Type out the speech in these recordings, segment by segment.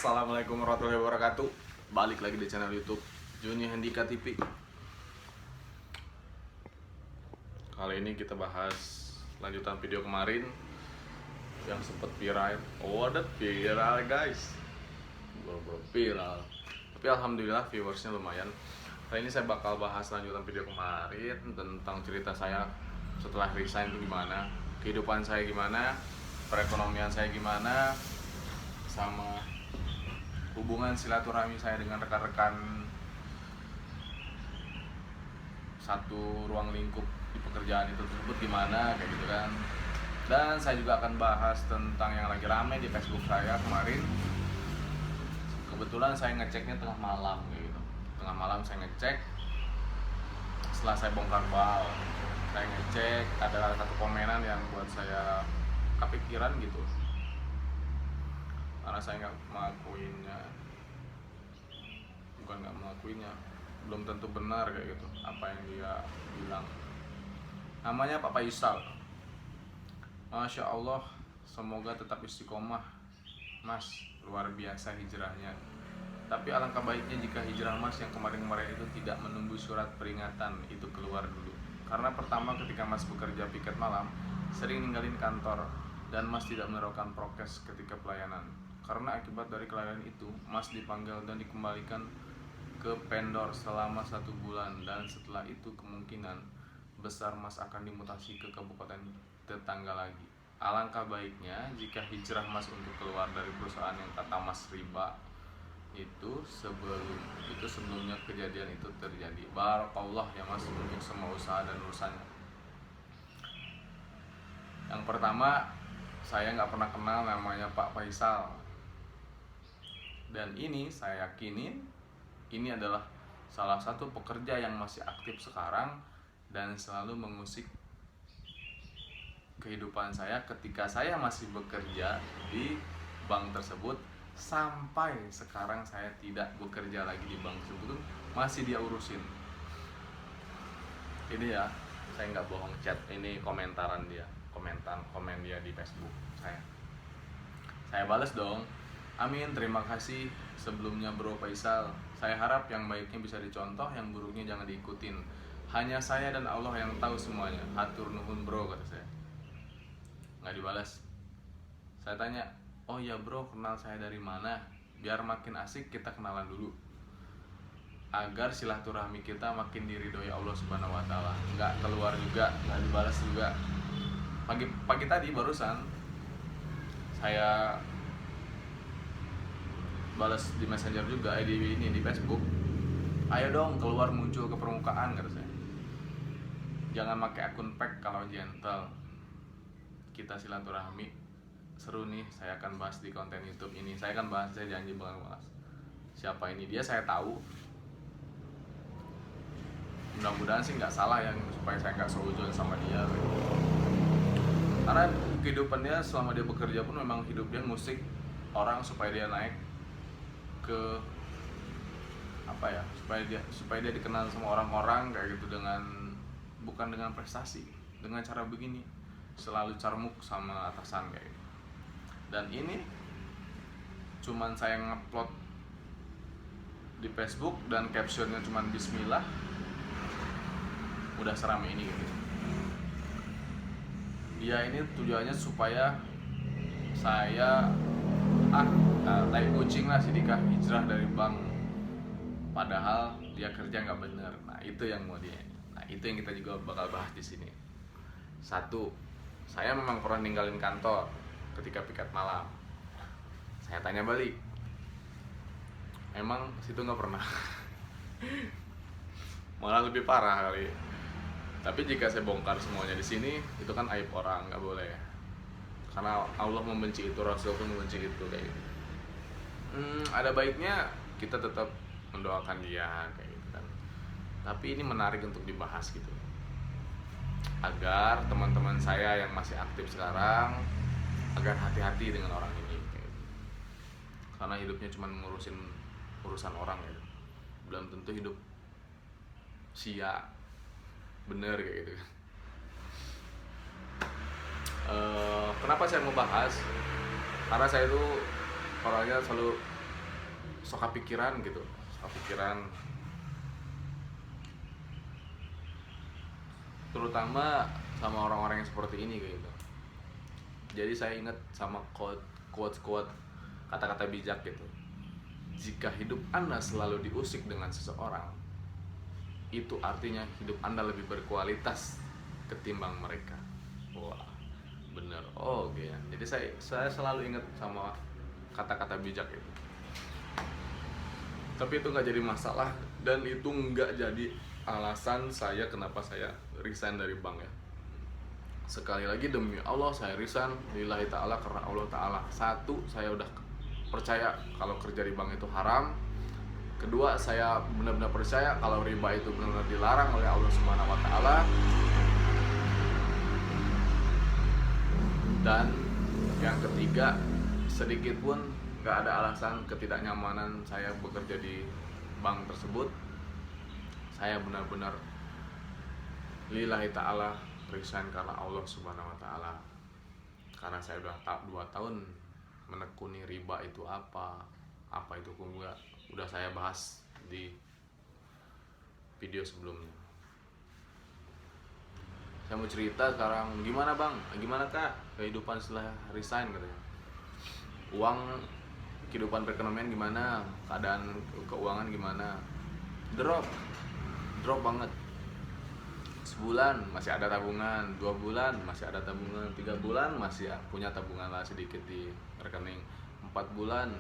Assalamualaikum warahmatullahi wabarakatuh. Balik lagi di channel YouTube Juni Handika TV. Kali ini kita bahas lanjutan video kemarin yang sempat viral. Oh, ada viral guys, bro viral. Tapi alhamdulillah viewersnya lumayan. Kali ini saya bakal bahas lanjutan video kemarin tentang cerita saya setelah resign itu gimana, kehidupan saya gimana, perekonomian saya gimana, sama hubungan silaturahmi saya dengan rekan-rekan satu ruang lingkup di pekerjaan itu tersebut gimana, kayak gitu kan. Dan saya juga akan bahas tentang yang lagi rame di Facebook saya kemarin. Kebetulan saya ngeceknya tengah malam kayak gitu. Tengah malam saya ngecek setelah saya bongkar bal. Saya ngecek ada satu komenan yang buat saya kepikiran gitu. Karena saya nggak melakuinnya, belum tentu benar kayak gitu apa yang dia bilang. Namanya Pak Faisal. Masya Allah, semoga tetap istiqomah Mas, luar biasa hijrahnya. Tapi alangkah baiknya jika hijrah Mas yang kemarin-kemarin itu tidak menunggu surat peringatan itu keluar dulu. Karena pertama ketika Mas bekerja piket malam, sering ninggalin kantor, dan Mas tidak menerapkan prokes ketika pelayanan. Karena akibat dari kelalaian itu, Mas dipanggil dan dikembalikan ke vendor selama 1 bulan, dan setelah itu kemungkinan besar Mas akan dimutasi ke kabupaten tetangga lagi. Alangkah baiknya jika hijrah Mas untuk keluar dari perusahaan yang kata Mas riba itu sebelumnya kejadian itu terjadi. Barakallah ya Mas untuk semua usaha dan urusannya. Yang pertama, saya nggak pernah kenal namanya Pak Faisal. Dan ini saya yakinin ini adalah salah satu pekerja yang masih aktif sekarang dan selalu mengusik kehidupan saya ketika saya masih bekerja di bank tersebut. Sampai sekarang saya tidak bekerja lagi di bank tersebut, masih dia urusin. Ini ya, saya nggak bohong, chat ini komentaran dia, komen dia di Facebook saya balas dong. Amin, terima kasih sebelumnya Bro Faisal. Saya harap yang baiknya bisa dicontoh, yang buruknya jangan diikutin. Hanya saya dan Allah yang tahu semuanya. Hatur nuhun bro, kata saya. Nggak dibalas. Saya tanya, oh ya bro, kenal saya dari mana? Biar makin asik kita kenalan dulu, agar silaturahmi kita makin diridhoi Allah Subhanahu wa Ta'ala. Nggak keluar juga, nggak dibalas juga. Pagi tadi barusan saya balas di Messenger juga, di Facebook. Ayo dong keluar, muncul ke permukaan, kata saya. Jangan pakai akun fake kalau gentle. Kita silaturahmi. Seru nih, saya akan bahas di konten YouTube ini. Saya akan bahas, saya janji bakal bahas. Siapa ini dia saya tahu. Mudah-mudahan sih nggak salah yang supaya saya nggak seujun sama dia. Karena kehidupannya selama dia bekerja pun memang hidup dia musik orang supaya dia naik ke supaya dia dikenal sama orang-orang kayak gitu, bukan dengan prestasi, dengan cara begini, selalu carmuk sama atasan kayak gitu. Dan ini cuman saya ngupload di Facebook dan captionnya cuman bismillah, udah serame ini gitu. Dia ini tujuannya supaya saya tai kucing lah Sidika, hijrah dari bank, padahal dia kerja nggak bener. Nah itu yang mau dia. Nah itu yang kita juga bakal bahas di sini. Satu, saya memang pernah ninggalin kantor ketika piket malam. Saya tanya balik, emang situ nggak pernah? Malah lebih parah kali. Tapi jika saya bongkar semuanya di sini, itu kan aib orang, nggak boleh. Karena Allah membenci itu, Rasul pun membenci itu kayak gitu. Ada baiknya kita tetap mendoakan dia kayak gitu kan. Tapi ini menarik untuk dibahas gitu, agar teman-teman saya yang masih aktif sekarang agar hati-hati dengan orang ini kayak gitu. Karena hidupnya cuma ngurusin urusan orang ya, belum tentu hidup sia bener kayak gitu. Kenapa saya mau bahas? Karena saya itu orangnya selalu sok kepikiran gitu, sok kepikiran, terutama sama orang-orang yang seperti ini kayak gitu. Jadi saya ingat sama quote kata-kata bijak gitu. Jika hidup Anda selalu diusik dengan seseorang, itu artinya hidup Anda lebih berkualitas ketimbang mereka. Wah, bener. Oh, oke ya. Jadi saya selalu ingat sama kata-kata bijak itu. Tapi itu nggak jadi masalah dan itu nggak jadi alasan saya kenapa saya resign dari bank ya. Sekali lagi demi Allah saya resign lillahi ta'ala karena Allah ta'ala. Satu, saya udah percaya kalau kerja di bank itu haram. Kedua, saya benar-benar percaya kalau riba itu benar-benar dilarang oleh Allah Subhanahu wa taala. Dan yang ketiga, sedikit pun nggak ada alasan ketidaknyamanan saya bekerja di bank tersebut. Saya benar-benar lillahi ta'ala resign karena Allah Subhanahu wa taala. Karena saya udah 2 tahun menekuni riba itu apa itu hukumnya, udah saya bahas di video sebelumnya. Saya mau cerita sekarang, gimana bang, gimana kak kehidupan setelah resign katanya. Uang, kehidupan perekonomian gimana, keadaan keuangan gimana. Drop banget. Sebulan masih ada tabungan, 2 bulan masih ada tabungan, 3 bulan masih punya tabungan lah sedikit di rekening, 4 bulan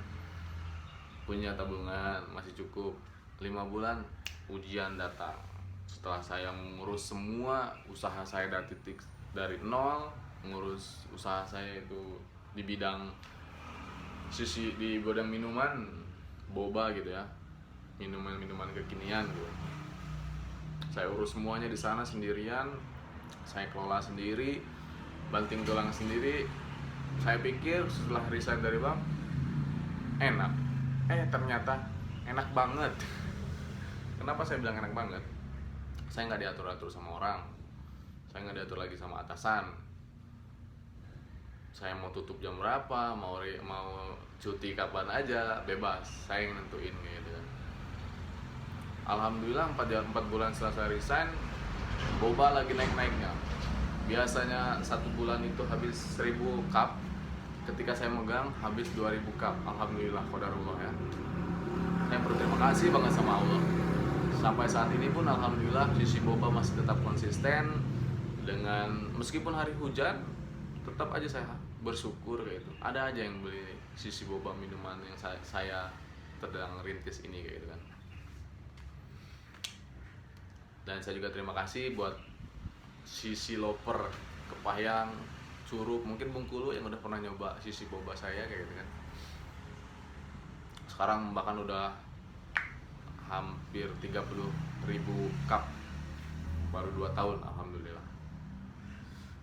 punya tabungan masih cukup, 5 bulan ujian datang. Setelah saya mengurus semua usaha saya dari nol, mengurus usaha saya itu di bidang minuman, boba gitu ya, minuman kekinian gitu. Saya urus semuanya di sana sendirian, saya kelola sendiri, banting tulang sendiri. Saya pikir setelah resign dari bank enak, ternyata enak banget. Kenapa saya bilang enak banget? Saya nggak diatur-atur sama orang, saya nggak diatur lagi sama atasan. Saya mau tutup jam berapa, mau cuti kapan aja, bebas. Saya yang nentuin gitu kan. Alhamdulillah 4 bulan setelah saya resign, boba lagi naik-naiknya. Biasanya 1 bulan itu habis 1000 cup, ketika saya megang habis 2000 cup. Alhamdulillah, qadarullah ya. Saya berterima kasih banget sama Allah. Sampai saat ini pun alhamdulillah sisi boba masih tetap konsisten. Dengan meskipun hari hujan, tetap aja saya bersyukur kayak gitu. Ada aja yang beli sisi boba minuman yang saya sedang rintis ini kayak gitu kan. Dan saya juga terima kasih buat sisi lover Kepayang, Curup, mungkin Bengkulu yang udah pernah nyoba sisi boba saya kayak gitu kan. Sekarang bahkan udah hampir 30.000 cup, baru 2 tahun alhamdulillah.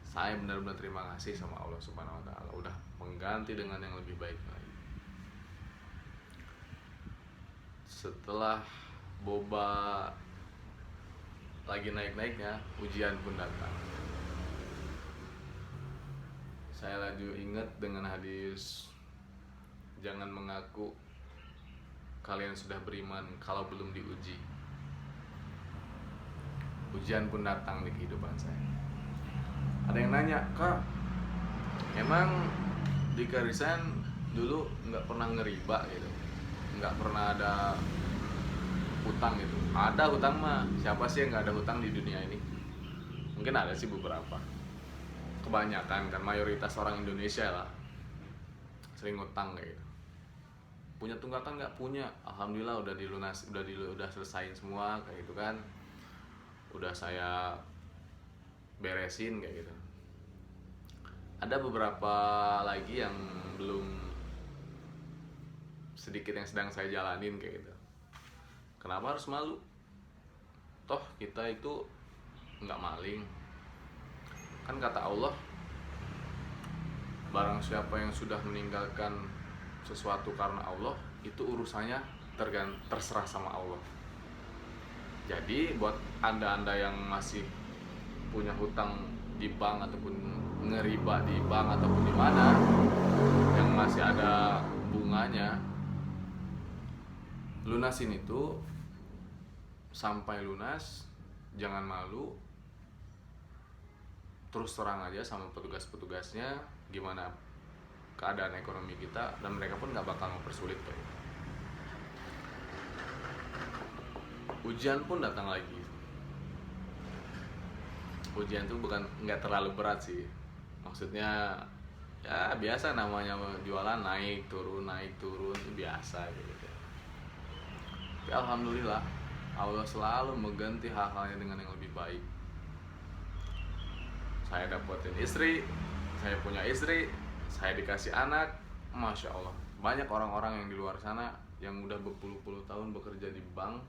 Saya benar-benar terima kasih sama Allah Subhanahu wa taala udah mengganti dengan yang lebih baik lagi. Setelah boba lagi naik-naiknya, ujian pun datang. Saya lagi ingat dengan hadis, jangan mengaku kalian sudah beriman kalau belum diuji. Ujian pun datang di kehidupan saya. Ada yang nanya, kak, emang di Karisan dulu nggak pernah ngeriba gitu, nggak pernah ada hutang gitu? Ada hutang mah, siapa sih yang nggak ada hutang di dunia ini? Mungkin ada sih beberapa, kebanyakan kan mayoritas orang Indonesia lah sering hutang kayak gitu. Punya tunggakan nggak? Punya, alhamdulillah udah dilunas, udah selesaiin semua kayak gitu kan, udah saya beresin kayak gitu. Ada beberapa lagi yang belum, sedikit yang sedang saya jalanin kayak gitu. Kenapa harus malu? Toh kita itu nggak maling. Kan kata Allah, barang siapa yang sudah meninggalkan sesuatu karena Allah, itu urusannya terserah sama Allah. Jadi buat anda-anda yang masih punya hutang di bank ataupun ngeriba di bank ataupun di mana yang masih ada bunganya, lunasin itu sampai lunas, jangan malu, terus terang aja sama petugas-petugasnya gimana keadaan ekonomi kita, dan mereka pun nggak bakal mempersulit kok. Ujian pun datang lagi. Ujian tuh bukan nggak terlalu berat sih, maksudnya ya biasa, namanya jualan naik turun itu biasa gitu. Tapi alhamdulillah Allah selalu mengganti hal-halnya dengan yang lebih baik. Saya dapetin istri, saya punya istri, saya dikasih anak, masya Allah. Banyak orang-orang yang di luar sana yang udah berpuluh-puluh tahun bekerja di bank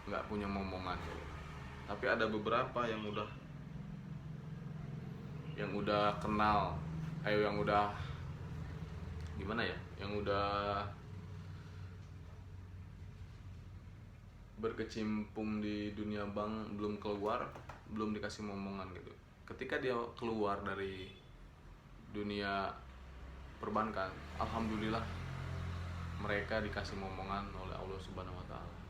nggak punya momongan, tapi ada beberapa yang udah kenal, yang udah gimana ya, yang udah berkecimpung di dunia bank, belum dikasih momongan gitu. Ketika dia keluar dari dunia perbankan, alhamdulillah mereka dikasih momongan oleh Allah Subhanahu wa taala.